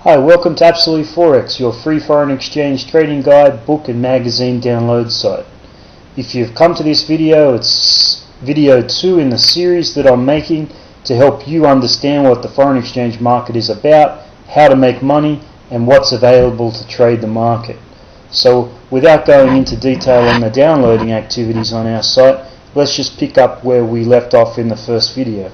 Hi, welcome to Absolute Forex, your free foreign exchange trading guide, book and magazine download site. If you've come to this video, it's video 2 in the series that I'm making to help you understand what the foreign exchange market is about, how to make money, and what's available to trade the market. So without going into detail on the downloading activities on our site, let's just pick up where we left off in the first video.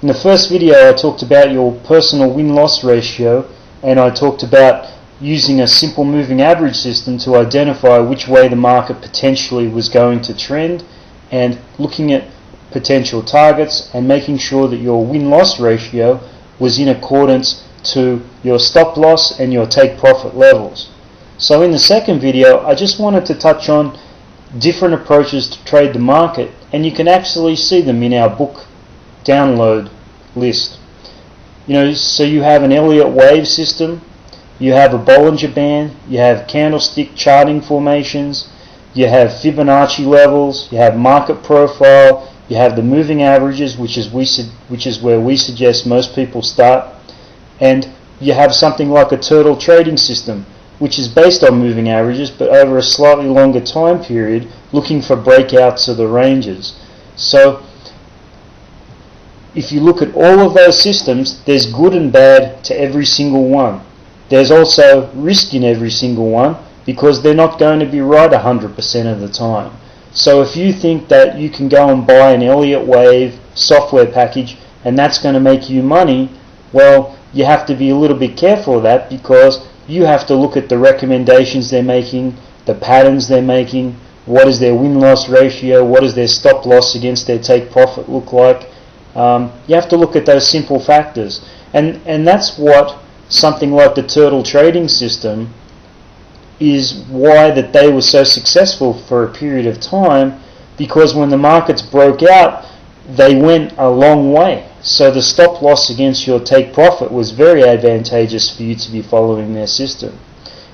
In the first video I talked about your personal win-loss ratio, and I talked about using a simple moving average system to identify which way the market potentially was going to trend, and looking at potential targets and making sure that your win-loss ratio was in accordance to your stop loss and your take profit levels. So in the second video I just wanted to touch on different approaches to trade the market, and you can actually see them in our book download list. So you have an Elliott wave system, you have a Bollinger Band, you have candlestick charting formations, you have Fibonacci levels, you have market profile, you have the moving averages, which is where we suggest most people start, and you have something like a turtle trading system, which is based on moving averages but over a slightly longer time period, looking for breakouts of the ranges. So if you look at all of those systems, there's good and bad to every single one. There's also risk in every single one because they're not going to be right 100% of the time. So if you think that you can go and buy an Elliott wave software package and that's going to make you money, well, you have to be a little bit careful of that, because you have to look at the recommendations they're making, the patterns they're making, what is their win-loss ratio, what does their stop loss against their take profit look like. You have to look at those simple factors, and that's what something like the turtle trading system is, why that they were so successful for a period of time, because when the markets broke out they went a long way, so the stop loss against your take profit was very advantageous for you to be following their system.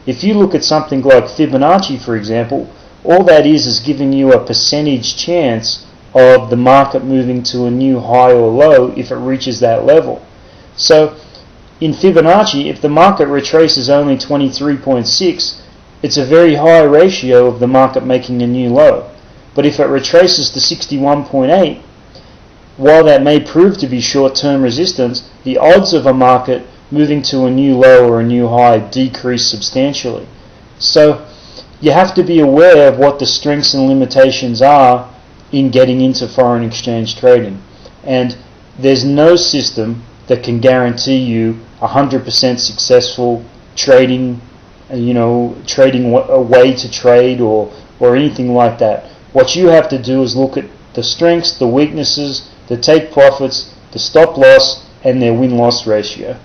If you look at something like Fibonacci, for example, all that is giving you a percentage chance of the market moving to a new high or low if it reaches that level. So in Fibonacci, if the market retraces only 23.6, it's a very high ratio of the market making a new low. But if it retraces to 61.8, while that may prove to be short-term resistance, the odds of a market moving to a new low or a new high decrease substantially. So you have to be aware of what the strengths and limitations are in getting into foreign exchange trading, and there's no system that can guarantee you 100% successful trading, trading a way to trade or anything like that. What you have to do is look at the strengths, the weaknesses, the take profits, the stop loss, and their win-loss ratio.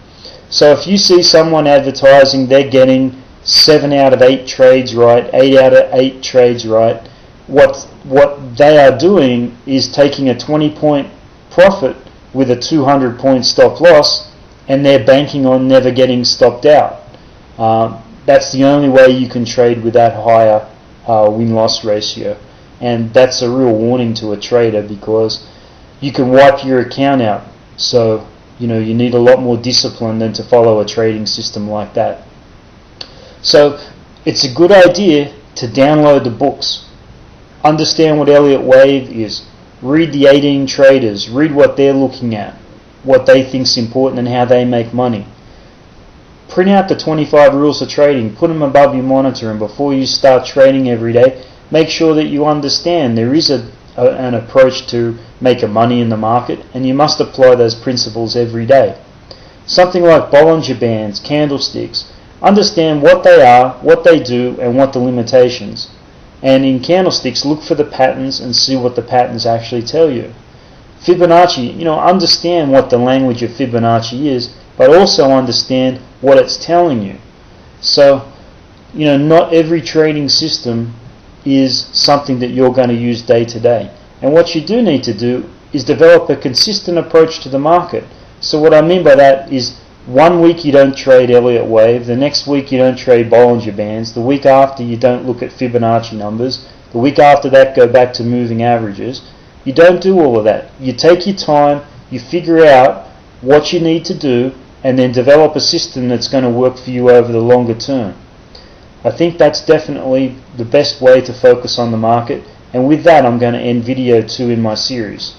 So if you see someone advertising they're getting 7 out of 8 trades right, 8 out of 8 trades right, what they are doing is taking a 20-point profit with a 200-point stop loss, and they're banking on never getting stopped out. That's the only way you can trade with that higher win-loss ratio, and that's a real warning to a trader, because you can wipe your account out. So you need a lot more discipline than to follow a trading system like that. So it's a good idea to download the books. Understand what Elliott wave is. Read the 18 traders. Read what they're looking at, what they think is important, and how they make money. Print out the 25 rules of trading. Put them above your monitor, and before you start trading every day, make sure that you understand there is an approach to make money in the market, and you must apply those principles every day. Something like Bollinger Bands, candlesticks. Understand what they are, what they do, and what the limitations. And in candlesticks, look for the patterns and see what the patterns actually tell you. Fibonacci, understand what the language of Fibonacci is, but also understand what it's telling you. So, not every trading system is something that you're going to use day to day. And what you do need to do is develop a consistent approach to the market. So what I mean by that is, one week you don't trade Elliott wave, the next week you don't trade Bollinger Bands, the week after you don't look at Fibonacci numbers, the week after that go back to moving averages. You don't do all of that. You take your time, you figure out what you need to do, and then develop a system that's going to work for you over the longer term. I think that's definitely the best way to focus on the market, and with that I'm going to end video 2 in my series.